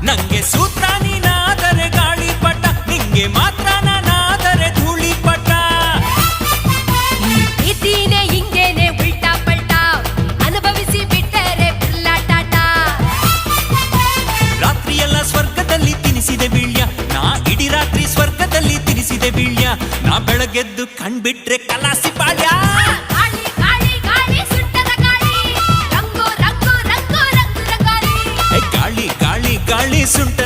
ನಂಗೆ ಸೂತ್ರ ನೀನಾದರೆ ಗಾಳಿಪಟ, ನಿಂಗೆ ಮಾತ್ರ ನಾನಾದರೆ ಧೂಳಿಪಟ. ಪ್ರೀತಿನೇ ಹಿಂಗೇನೆ ಉಲ್ಟಾ ಪಲ್ಟಾ, ಅನುಭವಿಸಿ ಬಿಟ್ಟರೆ ಟಾಟ. ರಾತ್ರಿಯೆಲ್ಲ ಸ್ವರ್ಗದಲ್ಲಿ ತಿನಿಸಿದೆ ಬೀಳ್ಯ, ನಾ ಇಡೀ ರಾತ್ರಿ ಸ್ವರ್ಗದಲ್ಲಿ ತಿನಿಸಿದೆ ಬೀಳ್ಯ. ನಾ ಬೆಳಗೆದ್ದು ಕಣ್ಬಿಟ್ರೆ ಕಲಾಸಿ ಪಾಳ್ಯ. ಗಾಳಿ ಗಾಳಿ ಗಾಳಿ ಸುಟ್ಟದ ಗಾಳಿ, ರಂಗು ರಂಗು ರಂಗು ರಂಗು ರಂಗಾಲಿ. ಗಾಳಿ ಗಾಳಿ ಗಾಳಿ ಸುಂಟ